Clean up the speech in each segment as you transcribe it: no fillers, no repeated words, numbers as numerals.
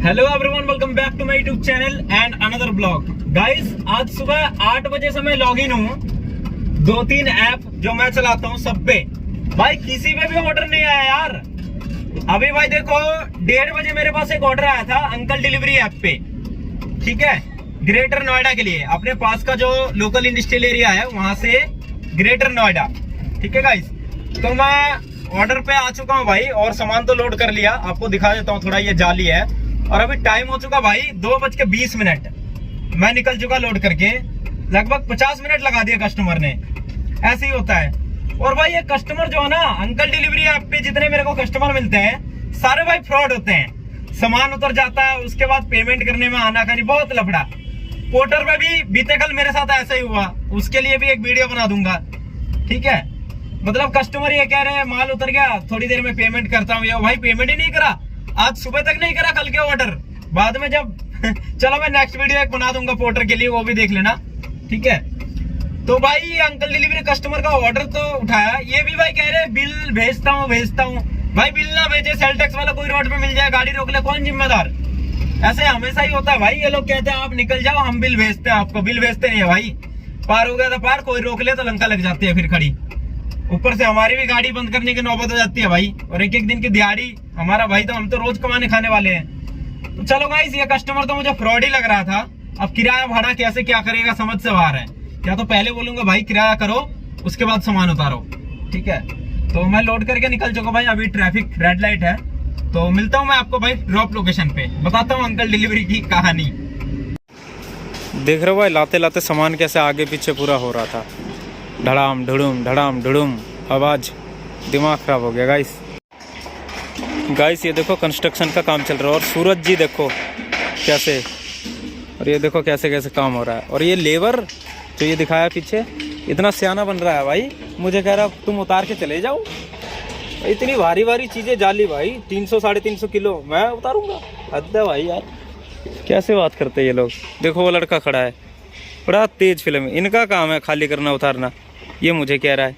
Hello everyone, welcome back to my YouTube channel and another blog. Guys, आज सुबह 8 बजे से मैं लॉगिन हूँ 2-3 ऐप जो मैं चलाता हूँ सब पे। भाई किसी पे भी ऑर्डर नहीं आया यार। अभी भाई देखो 1:30 बजे मेरे पास एक ऑर्डर आया था अंकल डिलीवरी ऐप पे, ठीक है, ग्रेटर नोएडा के लिए, अपने पास का जो लोकल इंडस्ट्रियल एरिया है वहां से ग्रेटर नोएडा, ठीक है गाइस। तो मैं ऑर्डर पे आ चुका हूँ भाई और सामान तो लोड कर लिया, आपको दिखा देता हूँ। थोड़ा ये जाली है और अभी टाइम हो चुका भाई 2:20। मैं निकल चुका लोड करके, लगभग 50 मिनट लगा दिया कस्टमर ने। ऐसे ही होता है। और भाई ये कस्टमर जो है ना, अंकल डिलीवरी ऐप पे जितने मेरे को कस्टमर मिलते हैं सारे भाई फ्रॉड होते हैं। सामान उतर जाता है, उसके बाद पेमेंट करने में आनाकानी, बहुत लफड़ा। पोर्टर पे भी बीते कल मेरे साथ ऐसा ही हुआ, उसके लिए भी एक वीडियो बना दूंगा, ठीक है। मतलब कस्टमर ये कह रहे हैं माल उतर गया, थोड़ी देर में पेमेंट करता हूँ। भाई पेमेंट ही नहीं करा, आज सुबह तक नहीं करा, कल के ऑर्डर बाद में जब चलो मैं नेक्स्ट वीडियो एक बना दूंगा पोर्टर के लिए, वो भी देख लेना, ठीक है। तो भाई अंकल डिलीवरी कस्टमर का ऑर्डर तो उठाया, ये भी भाई कह रहे बिल भेजता हूँ। भाई बिल ना भेजे, सेल टैक्स वाला कोई रोड पे मिल जाए, गाड़ी रोक ले, कौन जिम्मेदार। ऐसे हमेशा ही होता है भाई। ये लोग कहते हैं आप निकल जाओ, हम बिल भेजते हैं आपको। बिल भेजते नहीं है भाई, पार हो गया था पार, कोई रोक ले तो लंका लग जाती है फिर खड़ी। ऊपर से हमारी भी गाड़ी बंद करने की नौबत हो जाती है भाई, और एक एक दिन की दिहाड़ी हमारा भाई, तो हम तो रोज कमाने खाने वाले हैं। तो चलो गाइस, ये कस्टमर तो मुझे फ्रॉड ही लग रहा था। अब किराया भाड़ा कैसे क्या करेगा समझ से बाहर है। या तो पहले बोलूंगा भाई किराया करो, उसके बाद सामान उतारो, ठीक है। तो मैं लोड करके निकल चुका भाई, अभी ट्रैफिक रेड लाइट है, तो मिलता हूँ मैं आपको भाई ड्रॉप लोकेशन पे, बताता हूँ अंकल डिलीवरी की कहानी। देख रहे हो भाई, लाते लाते सामान कैसे आगे पीछे पूरा हो रहा था, धड़ाम ढुड़ुम आवाज, दिमाग खराब हो गया गाइस। ये देखो कंस्ट्रक्शन का काम चल रहा है और सूरज जी देखो कैसे, और ये देखो कैसे कैसे काम हो रहा है। और ये लेबर जो ये दिखाया पीछे, इतना सियाना बन रहा है भाई, मुझे कह रहा तुम उतार के चले जाओ। इतनी भारी भारी चीजें जाली भाई, 300-350 किलो मैं उतारूंगा, हद है भाई यार। कैसे बात करते हैं ये लोग। देखो वो लड़का खड़ा है, बड़ा तेज फिल्म, इनका काम है खाली करना उतारना, ये मुझे कह रहा है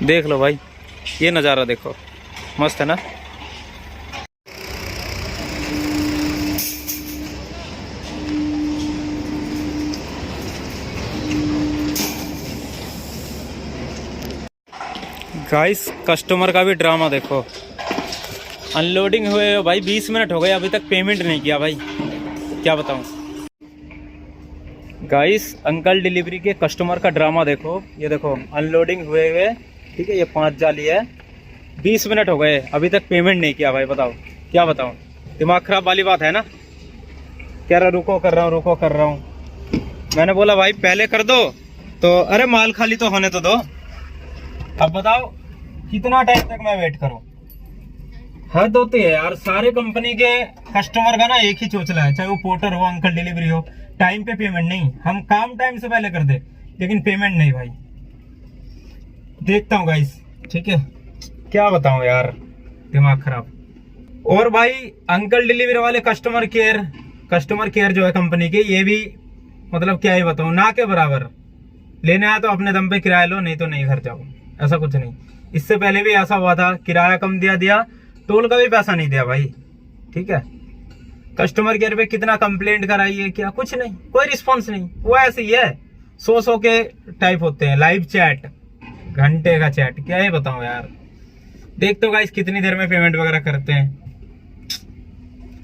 देख लो भाई, ये नज़ारा देखो, मस्त है ना। गाइस, कस्टमर का भी ड्रामा देखो। अनलोडिंग हुए भाई 20 मिनट हो गए, अभी तक पेमेंट नहीं किया भाई, क्या बताऊं। गाइस, अंकल डिलीवरी के कस्टमर का ड्रामा देखो। ये देखो अनलोडिंग हुए, ठीक है, ये 5 जाली है, 20 मिनट हो गए, अभी तक पेमेंट नहीं किया भाई। बताओ क्या बताऊं, दिमाग खराब वाली बात है ना। कह रहा रुको कर रहा हूँ। मैंने बोला भाई पहले कर दो, तो अरे माल खाली तो होने तो दो। अब बताओ कितना टाइम तक मैं वेट करूं। हद होती है यार, सारे कंपनी के कस्टमर का ना एक ही चोचला है, चाहे वो पोर्टर हो, अंकल डिलीवरी हो, टाइम पे पेमेंट नहीं। हम काम टाइम से पहले कर दे, लेकिन पेमेंट नहीं भाई। देखता हूँ गाइस, ठीक है, क्या बताऊं यार, दिमाग खराब। और भाई अंकल डिलीवरी वाले कस्टमर केयर जो है कंपनी के, ये भी मतलब क्या ही बताऊं, ना के बराबर। लेने आया तो अपने दम पे किराया लो, नहीं तो नहीं घर जाओ, ऐसा कुछ नहीं। इससे पहले भी ऐसा हुआ था, किराया कम दिया, टोल का भी पैसा नहीं दिया भाई, ठीक है। कस्टमर केयर पे कितना कंप्लेंट कराइए, क्या कुछ नहीं, कोई रिस्पॉन्स नहीं। वो ऐसे ही है, 100 के टाइप होते हैं, लाइव चैट, घंटे का चैट, क्या ही बताऊं यार। देखते हो गाइस कितनी देर में पेमेंट वगैरह करते हैं।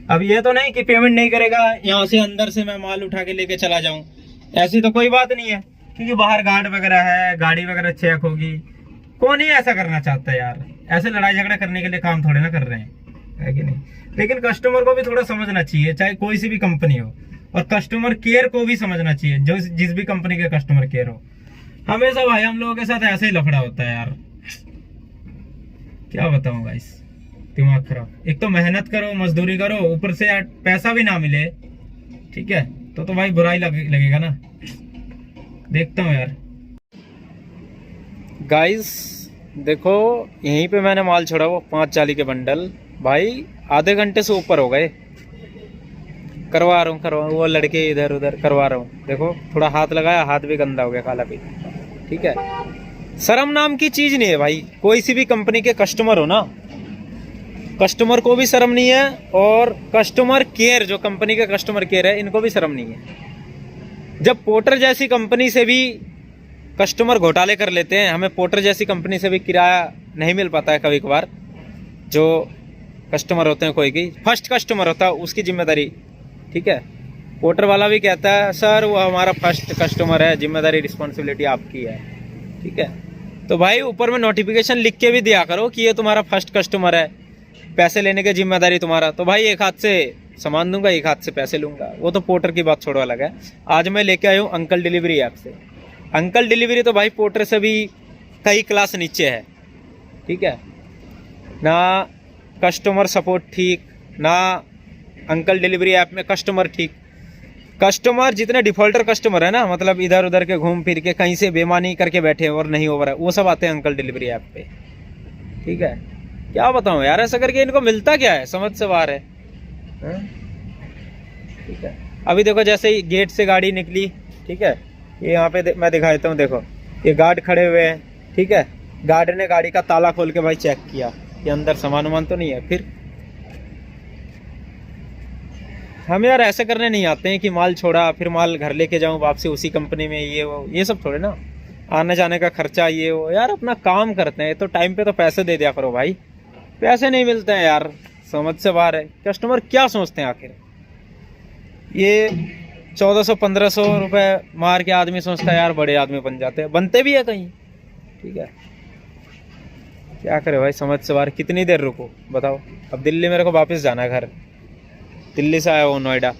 अब ये तो नहीं कि पेमेंट नहीं करेगा, यहाँ से अंदर से मैं माल उठा के लेके चला जाऊं, ऐसी तो कोई बात नहीं है, क्योंकि बाहर गार्ड वगैरह है, गाड़ी वगैरह चेक होगी। कौन ही ऐसा करना चाहता है यार, ऐसे लड़ाई झगड़ा करने के लिए काम थोड़े ना कर रहे हैं, है कि नहीं। लेकिन कस्टमर को भी थोड़ा समझना चाहिए, चाहे कोई सी भी कंपनी हो, और कस्टमर केयर को भी समझना चाहिए, जो जिस भी कंपनी के कस्टमर केयर हो। हमेशा भाई हम लोगों के साथ ऐसे ही लफड़ा होता है यार, क्या बताऊं गाइस, दिमाग खराब। एक तो मेहनत करो, मजदूरी करो, ऊपर से यार पैसा भी ना मिले, ठीक है, तो भाई बुराई लगेगा ना। देखता हूँ यार। गाइस देखो, यहीं पे मैंने माल छोड़ा, वो 5 जाली के बंडल भाई आधे घंटे से ऊपर हो गए। करवा रहा हूँ, वो लड़के इधर उधर करवा रहा हूँ। देखो थोड़ा हाथ लगाया, हाथ भी गंदा हो गया, काला भी, ठीक है। शर्म नाम की चीज नहीं है भाई। कोई सी भी कंपनी के कस्टमर हो ना, कस्टमर को भी शर्म नहीं है और कस्टमर केयर जो कंपनी का कस्टमर केयर है इनको भी शर्म नहीं है। जब पोर्टर जैसी कंपनी से भी कस्टमर घोटाले कर लेते हैं, हमें पोर्टर जैसी कंपनी से भी किराया नहीं मिल पाता है कभी कभार। जो कस्टमर होते हैं, कोई की फर्स्ट कस्टमर होता है उसकी जिम्मेदारी, ठीक है। पोर्टर वाला भी कहता है सर वो हमारा फर्स्ट कस्टमर है, जिम्मेदारी रिस्पॉन्सिबिलिटी आपकी है, ठीक है। तो भाई ऊपर में नोटिफिकेशन लिख के भी दिया करो कि ये तुम्हारा फर्स्ट कस्टमर है, पैसे लेने की जिम्मेदारी तुम्हारा। तो भाई एक हाथ से सामान दूंगा, एक हाथ से पैसे लूंगा, वो तो पोर्टर की बात छोड़ो अलग है। आज मैं लेके आया हूँ अंकल डिलीवरी ऐप से। अंकल डिलीवरी तो भाई पोर्टर से भी कई क्लास नीचे है, ठीक है ना। कस्टमर सपोर्ट ठीक ना, अंकल डिलीवरी ऐप में कस्टमर ठीक। कस्टमर जितने डिफॉल्टर कस्टमर है ना, मतलब इधर उधर के घूम फिर के कहीं से बेईमानी करके बैठे और नहीं हो रहा है, वो सब आते हैं अंकल डिलीवरी ऐप पे, ठीक है। क्या बताऊं यार, ऐसा करके इनको मिलता क्या है, समझ से बाहर है, ठीक है। अभी देखो जैसे ही गेट से गाड़ी निकली, ठीक है, ये यहाँ पे मैं दिखा देता हूँ। देखो ये गार्ड खड़े हुए हैं, ठीक है। गार्ड ने गाड़ी का ताला खोल के भाई चेक किया कि अंदर सामान वामान तो नहीं है। फिर हम यार ऐसे करने नहीं आते हैं कि माल छोड़ा फिर माल घर लेके जाऊं वापसी उसी कंपनी में, ये वो ये सब थोड़े ना, आने जाने का खर्चा ये वो। यार अपना काम करते हैं तो टाइम पे तो पैसे दे दिया करो भाई, पैसे नहीं मिलते हैं यार, समझ से बाहर है। कस्टमर क्या सोचते हैं आखिर, ये 1400-1500 रुपए मार के आदमी सोचता है यार बड़े आदमी बन जाते हैं, बनते भी है कहीं, ठीक है। क्या करे भाई, समझ से बाहर। कितनी देर रुको बताओ। अब दिल्ली मेरे को वापस जाना है घर, दिल्ली से आया हूँ नोएडा।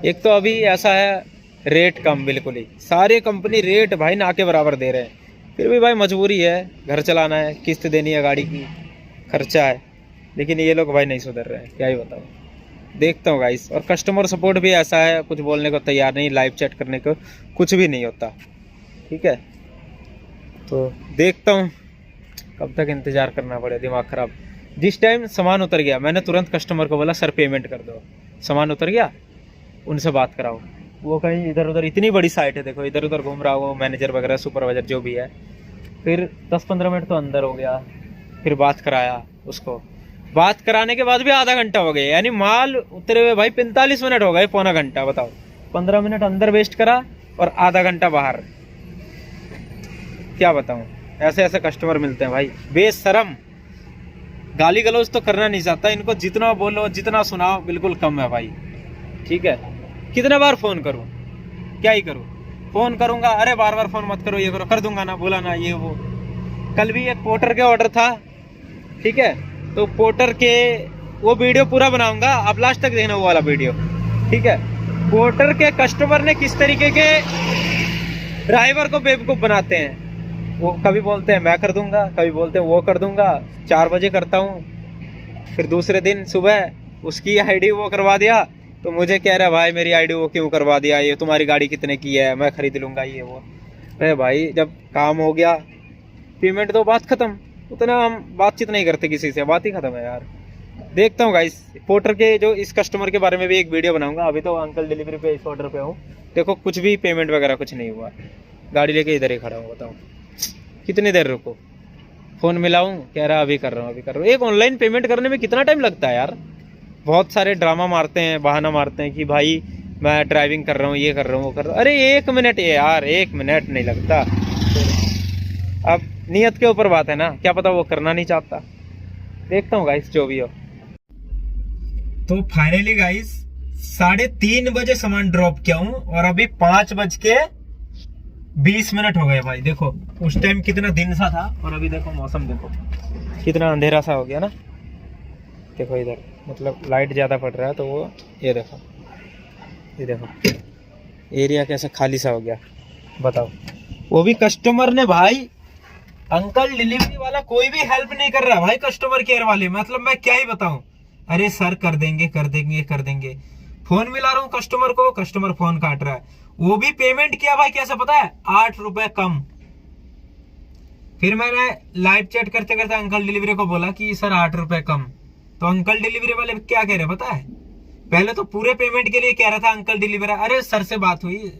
एक तो अभी ऐसा है रेट कम, बिल्कुल ही सारी कंपनी रेट भाई ना के बराबर दे रहे हैं, फिर भी भाई मजबूरी है, घर चलाना है, किस्त देनी है, गाड़ी की खर्चा है। लेकिन ये लोग भाई नहीं सुधर रहे हैं, क्या ही बताओ। देखता हूँ गाइस। और कस्टमर सपोर्ट भी ऐसा है, कुछ बोलने को तैयार नहीं, लाइव चैट करने को कुछ भी नहीं होता, ठीक है। तो देखता हूँ कब तक इंतज़ार करना पड़े, दिमाग ख़राब। जिस टाइम सामान उतर गया मैंने तुरंत कस्टमर को बोला सर पेमेंट कर दो, सामान उतर गया उनसे बात कराओ। वो कहीं इधर उधर, इतनी बड़ी साइट है देखो, इधर उधर घूम रहा हो, मैनेजर वगैरह सुपरवाइजर जो भी है। फिर 10-15 मिनट तो अंदर हो गया, फिर बात कराया उसको, बात कराने के बाद भी आधा घंटा हो गया, यानी माल उतरे हुए भाई 45 मिनट हो गए, पौना घंटा। बताओ 15 मिनट अंदर वेस्ट करा और आधा घंटा बाहर। क्या बताऊं, ऐसे ऐसे कस्टमर मिलते हैं भाई, बेशरम। गाली गलौज तो करना नहीं चाहता, इनको जितना बोलो जितना सुनाओ बिल्कुल कम है भाई, ठीक है। कितने बार फ़ोन करूं, क्या ही करूं, फ़ोन करूंगा, अरे बार बार फ़ोन मत करो, ये करो, कर दूंगा ना, बोला ना, ये वो। कल भी एक पोर्टर के ऑर्डर था, ठीक है, तो पोर्टर के वो वीडियो पूरा बनाऊंगा, आप लास्ट तक देखना वो वाला वीडियो, ठीक है। पोर्टर के कस्टमर ने किस तरीके के ड्राइवर को बेवकूफ़ बनाते हैं। वो कभी बोलते हैं मैं कर दूंगा, कभी बोलते हैं वो कर दूंगा, 4 बजे करता हूँ, फिर दूसरे दिन सुबह उसकी आईडी वो करवा दिया, तो मुझे कह रहा है भाई मेरी आईडी वो क्यों करवा दिया, ये तुम्हारी गाड़ी कितने की है, मैं खरीद लूंगा, ये वो। अरे भाई जब काम हो गया पेमेंट तो बात खत्म, उतना हम बातचीत नहीं करते किसी से, बात ही खत्म है यार। देखता हूँ गाइस, पोर्टर के जो इस कस्टमर के बारे में भी एक वीडियो बनाऊंगा। अभी तो अंकल डिलीवरी पे इस ऑर्डर पे हूँ, देखो कुछ भी पेमेंट वगैरह कुछ नहीं हुआ, गाड़ी लेके इधर ही खड़ा हूँ। बताओ कितनी देर रुको, फ़ोन मिलाऊं, कह रहा अभी कर रहा हूँ, अभी कर रहा हूँ। एक ऑनलाइन पेमेंट करने में कितना टाइम लगता है यार। बहुत सारे ड्रामा मारते हैं, बहाना मारते हैं कि भाई मैं ड्राइविंग कर रहा हूँ, ये कर रहा हूँ, वो कर रहा हूँ। अरे 1 मिनट यार, 1 मिनट नहीं लगता। अब नियत के ऊपर बात है ना, क्या पता वो करना नहीं चाहता। देखता हूँ गाइस जो भी हो। तो फाइनली गाइस 3:30 बजे सामान ड्रॉप किया हूँ और अभी 5:20 हो गए भाई। देखो उस टाइम कितना दिन सा था और अभी देखो मौसम देखो कितना अंधेरा सा हो गया ना। देखो इधर मतलब लाइट ज़्यादा पड़ रहा है तो वो ये देखो एरिया कैसा खाली सा हो गया। बताओ वो भी कस्टमर ने भाई, अंकल डिलीवरी वाला कोई भी हेल्प नहीं कर रहा भाई, कस्टमर केयर वाले। मतलब मैं क्या ही बताऊं, अरे सर कर देंगे कर देंगे कर देंगे, फोन मिला रहा हूँ कस्टमर को, कस्टमर फोन काट रहा है। वो भी पेमेंट किया भाई, कैसे पता है, 8 रुपए कम। फिर मैंने लाइव चैट करते करते अंकल डिलीवरी को बोला कि सर 8 रुपए कम। तो अंकल डिलीवरी वाले क्या कह रहे पता है, पहले तो पूरे पेमेंट के लिए कह रहा था अंकल डिलीवरी, अरे सर से बात हुई,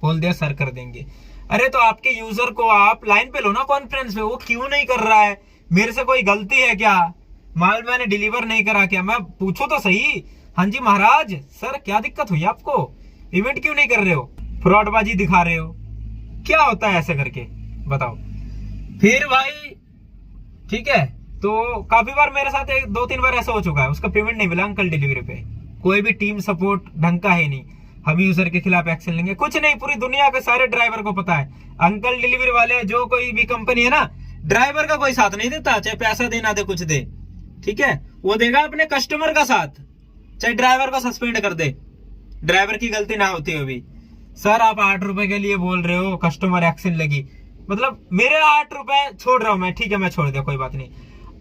बोल दिया सर कर देंगे। अरे तो आपके यूजर को आप लाइन पे लो ना कॉन्फ्रेंस में, वो क्यों नहीं कर रहा है, मेरे से कोई गलती है क्या, माल मैंने डिलीवर नहीं करा, क्या मैं पूछूं तो सही। हाँ जी महाराज, सर क्या दिक्कत हुई आपको, इवेंट क्यों नहीं कर रहे हो, फ्रॉडबाजी दिखा रहे हो, क्या होता है ऐसे करके बताओ। फिर भाई ठीक है, तो काफी बार मेरे साथ 2-3 बार ऐसा हो चुका है, उसका पेमेंट नहीं मिला अंकल डिलीवरी पे। कोई भी टीम सपोर्ट ढंग का है नहीं, हम यूजर के खिलाफ एक्शन लेंगे, कुछ नहीं। पूरी दुनिया के सारे ड्राइवर को पता है अंकल डिलीवरी वाले, जो कोई भी कंपनी है ना, ड्राइवर का कोई साथ नहीं देता, चाहे पैसा देना दे कुछ दे, ठीक है, वो देगा अपने कस्टमर का साथ, चाहे ड्राइवर को सस्पेंड कर दे, ड्राइवर की गलती ना होती हो भी। सर आप 8 रुपए के लिए बोल रहे हो, कस्टमर एक्शन लगी, मतलब मेरे 8 रुपए छोड़ रहा हूं मैं, ठीक है मैं छोड़ दिया, कोई बात नहीं।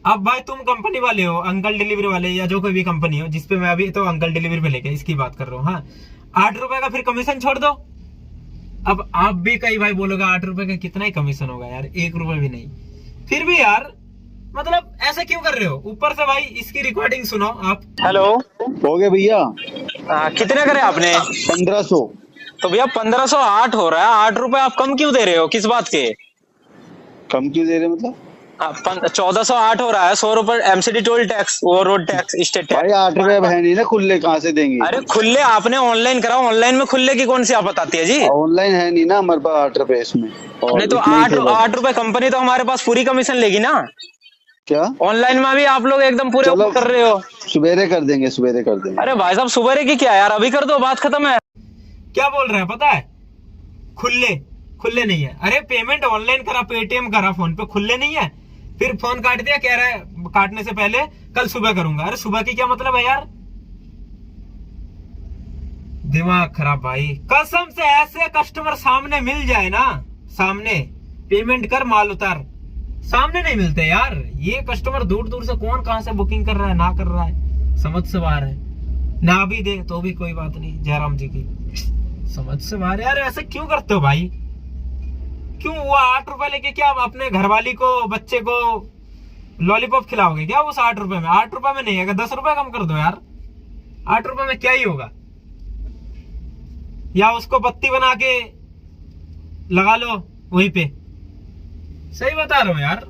अब भाई तुम कंपनी वाले हो, अंकल डिलीवरी वाले, या जो कोई भी कंपनी हो जिसपे मैं अभी तो अंकल डिलीवरी पे लेके इसकी बात कर रहा हूँ, हाँ 8 रुपए का फिर कमीशन छोड़ दो। अब आप भी कई भाई बोलोगे 8 रुपए का कितना ही कमीशन होगा यार, 1 रुपए भी नहीं। फिर भी यार मतलब ऐसे क्यों कर रहे हो। ऊपर से भाई इसकी रिकॉर्डिंग सुनो आप। हेलो, हो गए भैया। कितने करे आपने? 1500। तो भैया 1508 हो रहा है, 8 रुपए आप कम क्यों दे रहे हो, किस बात के? कम क्यों दे रहे मतलब? 1408 हो रहा है, 100 रुपए एमसीडी टोल टैक्स, वो रोड टैक्स, स्टेट टैक्स। भाई 8 रुपए है नहीं ना, खुले कहाँ से देंगे? अरे खुले आपने ऑनलाइन करा, ऑनलाइन में खुले की कौन सी आफत आती है जी? ऑनलाइन है नहीं ना हमारे पास 8 रुपए इसमें। नहीं तो 8 रुपए कंपनी तो हमारे पास पूरी कमीशन लेगी ना। क्या ऑनलाइन में भी आप लोग एकदम पूरे चलो कर रहे हो। सुबेरे कर देंगे, सुबेरे कर देंगे। अरे भाई साहब सुबह की क्या यार, अभी कर दो, बात खत्म है। क्या बोल रहे हैं पता है, खुले नहीं है। अरे पेमेंट ऑनलाइन करा, पेटीएम करा, फोन पे खुले नहीं है, फिर फोन काट दिया, कह रहा है काटने से पहले कल सुबह करूंगा। अरे सुबह की क्या मतलब है यार, दिमाग खराब भाई कसम से। ऐसे कस्टमर सामने मिल जाए ना, सामने पेमेंट कर माल उतार, सामने नहीं मिलते यार। ये कस्टमर दूर दूर से कौन कहां से बुकिंग कर रहा है, ना कर रहा है, समझ से बाहर है। ना भी दे तो भी कोई बात नहीं, जयराम जी की समझ से बाहर। यार ऐसे क्यों करते हो भाई, क्यों? वो 8 रुपए लेके क्या अपने घरवाली को, बच्चे को लॉलीपॉप खिलाओगे क्या उस 8 रुपए में? 8 रुपए में नहीं, अगर 10 रुपए कम कर दो यार, 8 रुपए में क्या ही होगा। या उसको बत्ती बना के लगा लो वहीं पे, सही बता रहा हूं यार,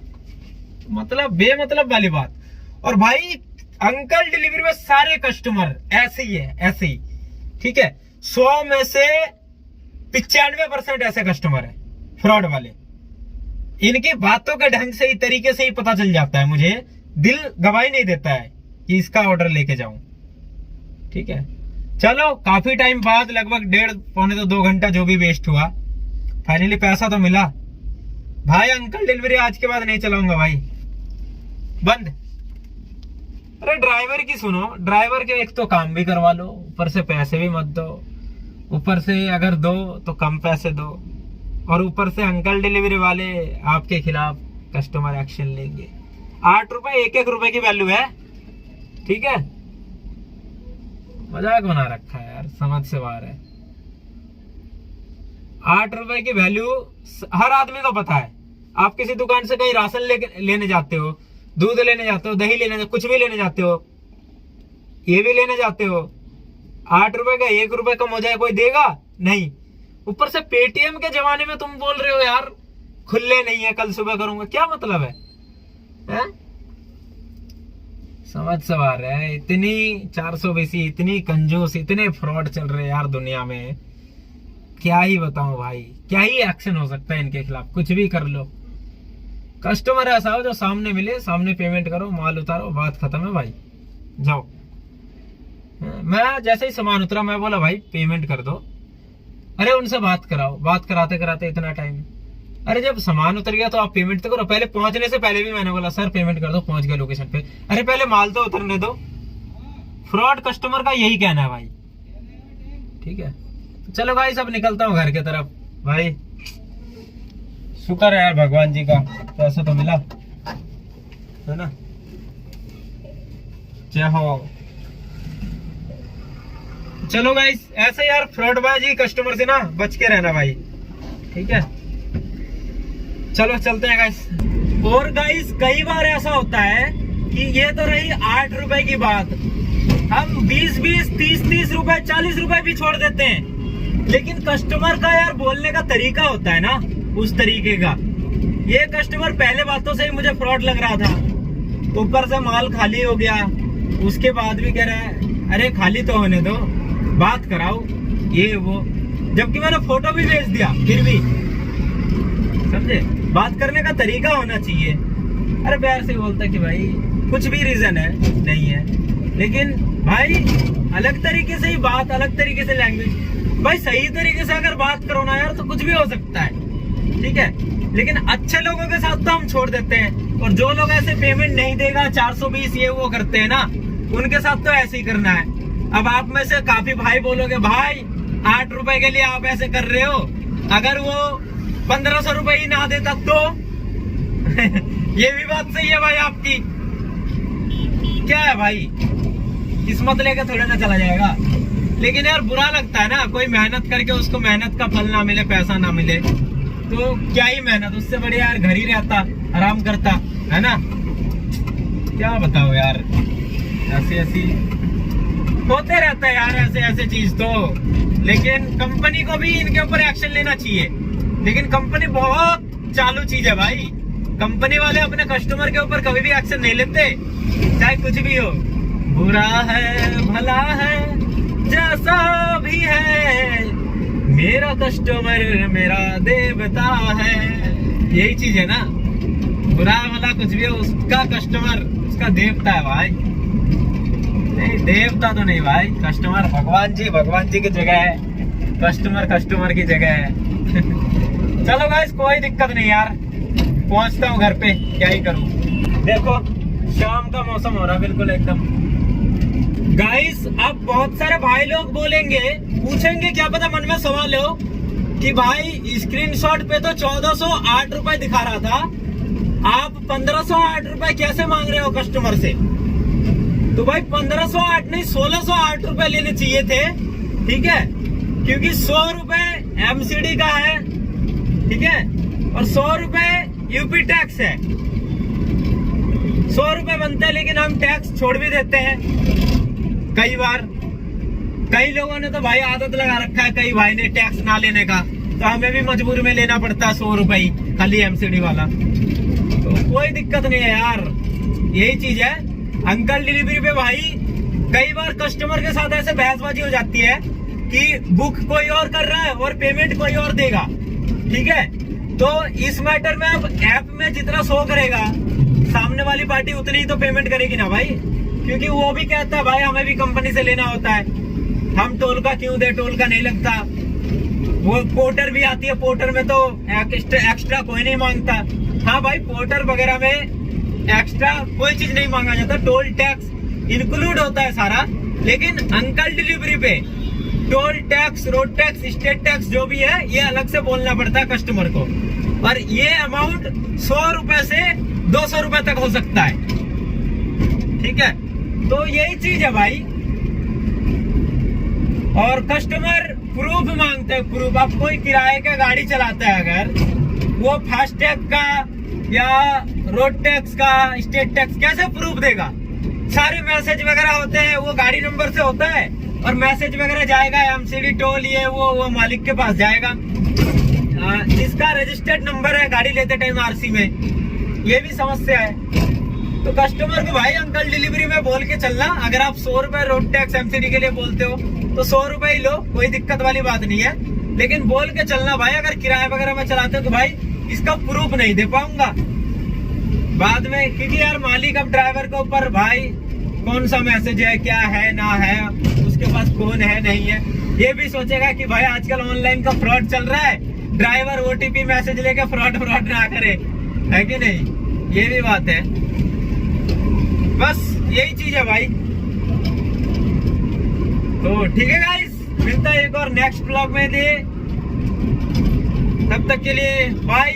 मतलब बेमतलब वाली बात। और भाई अंकल डिलीवरी में सारे कस्टमर ऐसे ही है, ऐसे ही, ठीक है। 100 में से 95% ऐसे कस्टमर है फ्रॉड वाले। इनकी बातों के ढंग से ही, तरीके से ही पता चल जाता है, मुझे दिल गवाही नहीं देता है कि इसका ऑर्डर लेके जाऊं, ठीक है। चलो काफी टाइम बाद, लगभग 1.5-2 घंटा जो भी वेस्ट हुआ, फाइनली पैसा तो मिला भाई। अंकल डिलीवरी आज के बाद नहीं चलाऊंगा भाई, बंद। अरे ड्राइवर की सुनो, ड्राइवर के एक तो काम भी करवा लो, ऊपर से पैसे भी मत दो, ऊपर से अगर दो तो कम पैसे दो, और ऊपर से अंकल डिलीवरी वाले आपके खिलाफ कस्टमर एक्शन लेंगे। 8 रुपए, 1-1 रुपए की वैल्यू है, ठीक है। मजाक बना रखा है यार, समझ से बाहर है। 8 रुपए की वैल्यू हर आदमी को पता है। आप किसी दुकान से कहीं राशन लेने जाते हो, दूध लेने जाते हो, दही लेने, कुछ भी लेने जाते हो, ये भी लेने जाते हो, 8 रुपए का 1 रुपए कम हो जाए कोई देगा नहीं। ऊपर से पेटीएम के जमाने में तुम बोल रहे हो यार खुले नहीं है, कल सुबह करूंगा, क्या मतलब है? समझ से बाहर है। इतनी 420, इतनी कंजूस, इतने फ्रॉड चल रहे यार दुनिया में, क्या ही बताऊं भाई, क्या ही एक्शन हो सकता है इनके खिलाफ। कुछ भी कर लो, कस्टमर ऐसा हो जो सामने मिले, सामने पेमेंट करो, माल उतारो, बात खत्म है भाई, जाओ। मैं जैसे ही सामान उतरा मैं बोला भाई पेमेंट कर दो। अरे उनसे बात कराओ, बात कराते कराते इतना टाइम। अरे जब सामान उतर गया तो आप पेमेंट तो करो। पहले पहुंचने से पहले भी मैंने बोला सर पेमेंट कर दो, पहुंच गया लोकेशन पे। अरे पहले माल तो उतरने दो। फ्रॉड कस्टमर का यही कहना है भाई, ठीक है। तो चलो भाई सब निकलता हूँ घर की तरफ भाई। शुक्र है यार भगवान जी का, पैसा तो मिला है ना, जय हो। चलो गाइस ऐसे यार फ्रॉडबाजी कस्टमर से ना बच के रहना भाई, ठीक है। चलो चलते हैं गाइस। और गाइस कई बार ऐसा होता है कि ये तो रही 8 रुपए की बात, हम 20-20, 30-30 रुपए, 40 रुपए भी छोड़ देते हैं, लेकिन कस्टमर का यार बोलने का तरीका होता है ना उस तरीके का। ये कस्टमर पहले बातों से ही मुझे फ्रॉड लग रहा था, ऊपर से माल खाली हो गया, उसके बाद भी कह रहा है अरे खाली तो होने दो, बात कराओ ये वो, जबकि मैंने फोटो भी भेज दिया फिर भी, समझे। बात करने का तरीका होना चाहिए। अरे प्यार से बोलता कि भाई कुछ भी रीजन है नहीं है, लेकिन भाई अलग तरीके से ही बात, अलग तरीके से लैंग्वेज, भाई सही तरीके से अगर बात करो ना यार तो कुछ भी हो सकता है, ठीक है। लेकिन अच्छे लोगों के साथ तो हम छोड़ देते हैं, और जो लोग ऐसे पेमेंट नहीं देगा 420 ये वो करते हैं ना, उनके साथ तो ऐसे ही करना है। अब आप में से काफी भाई बोलोगे भाई 8 रुपए के लिए आप ऐसे कर रहे हो, अगर वो 1500 रुपए ही ना देता तो ये भी बात सही है भाई आपकी। क्या है भाई, किस्मत लेके थोड़े ना चला जाएगा। लेकिन यार बुरा लगता है ना, कोई मेहनत करके उसको मेहनत का फल ना मिले, पैसा ना मिले, तो क्या ही मेहनत, उससे बढ़िया यार घर ही रहता, आराम करता, है ना। क्या बताओ यार, ऐसी ऐसी होते रहता है यार, ऐसे ऐसे चीज तो। लेकिन कंपनी को भी इनके ऊपर एक्शन लेना चाहिए, लेकिन कंपनी बहुत चालू चीज है भाई। कंपनी वाले अपने कस्टमर के ऊपर कभी भी एक्शन नहीं लेते, चाहे कुछ भी हो, बुरा है भला है जैसा भी है, मेरा कस्टमर मेरा देवता है, यही चीज है ना। बुरा भला कुछ भी हो, उसका कस्टमर उसका देवता है भाई। नहीं देवता तो नहीं भाई, कस्टमर भगवान जी की जगह है, कस्टमर कस्टमर की जगह है। चलो गाइस कोई दिक्कत नहीं यार, पहुंचता हूँ घर पे, क्या ही करूँ। देखो शाम का मौसम हो रहा बिल्कुल एकदम। गाइस अब बहुत सारे भाई लोग बोलेंगे, पूछेंगे, क्या पता मन में सवाल हो कि भाई स्क्रीनशॉट पे तो 1408 रुपए दिखा रहा था, आप 1508 रुपए कैसे मांग रहे हो कस्टमर से। तो भाई 1508 नहीं 1608 रुपए लेने चाहिए थे, ठीक है, क्योंकि 100 रुपए एमसीडी का है, ठीक है, और 100 रुपए यूपी टैक्स है। 100 रुपए बनते हैं, लेकिन हम टैक्स छोड़ भी देते हैं कई बार। कई लोगों ने तो भाई आदत लगा रखा है, कई भाई ने टैक्स ना लेने का, तो हमें भी मजबूर में लेना पड़ता है 100 रुपए खाली एमसीडी वाला। तो कोई दिक्कत नहीं है यार, यही चीज है। अंकल डिलीवरी पे भाई कई बार कस्टमर के साथ ऐसे बहसबाजी हो जाती है कि बुक कोई और कर रहा है और पेमेंट कोई और देगा, ठीक है। तो इस मैटर में अब ऐप में जितना शो करेगा, सामने वाली पार्टी उतनी ही तो पेमेंट करेगी ना भाई, क्योंकि वो भी कहता है भाई हमें भी कंपनी से लेना होता है, हम टोल का क्यों दे, टोल का नहीं लगता। वो पोर्टर भी आती है, पोर्टर में तो एक्स्ट्रा कोई नहीं मांगता। हाँ भाई पोर्टर वगैरह में एक्स्ट्रा कोई चीज नहीं मांगा जाता, टोल टैक्स इंक्लूड होता है सारा। लेकिन अंकल डिलीवरी पे toll tax, road tax, state tax जो भी है ये अलग से बोलना पड़ता है कस्टमर को, और ये अमाउंट 100 रुपए से 200 रुपए तक हो सकता है, ठीक है। तो यही चीज है भाई। और कस्टमर प्रूफ मांगते हैं, प्रूफ। अब कोई किराए का गाड़ी चलाता है, अगर वो फास्टैग का या रोड टैक्स का, स्टेट टैक्स कैसे प्रूफ देगा। सारे मैसेज वगैरह होते हैं, वो गाड़ी नंबर से होता है, और मैसेज वगैरह जाएगा एमसीडी टोल ये वो मालिक के पास जाएगा, जिसका रजिस्टर्ड नंबर है गाड़ी लेते टाइम आरसी में। ये भी समस्या है। तो कस्टमर को भाई अंकल डिलीवरी में बोल के चलना, अगर आप 100 रुपए रोड टैक्स एमसीडी के लिए बोलते हो तो 100 रुपए ही लो, कोई दिक्कत वाली बात नहीं है। लेकिन बोल के चलना भाई, अगर किराए वगैरह में चलाते हो तो भाई इसका प्रूफ नहीं दे पाऊंगा बाद में, क्योंकि यार मालिक अब ड्राइवर के ऊपर भाई कौन सा मैसेज है, क्या है ना है, उसके पास फोन है नहीं है, ये भी सोचेगा कि भाई आजकल ऑनलाइन का फ्रॉड चल रहा है, ड्राइवर ओटीपी मैसेज लेके फ्रॉड ना करे, है कि नहीं। ये भी बात है, बस यही चीज है भाई। तो ठीक है गाइस, मिलता है एक और नेक्स्ट ब्लॉग में। तब तक के लिए बाय।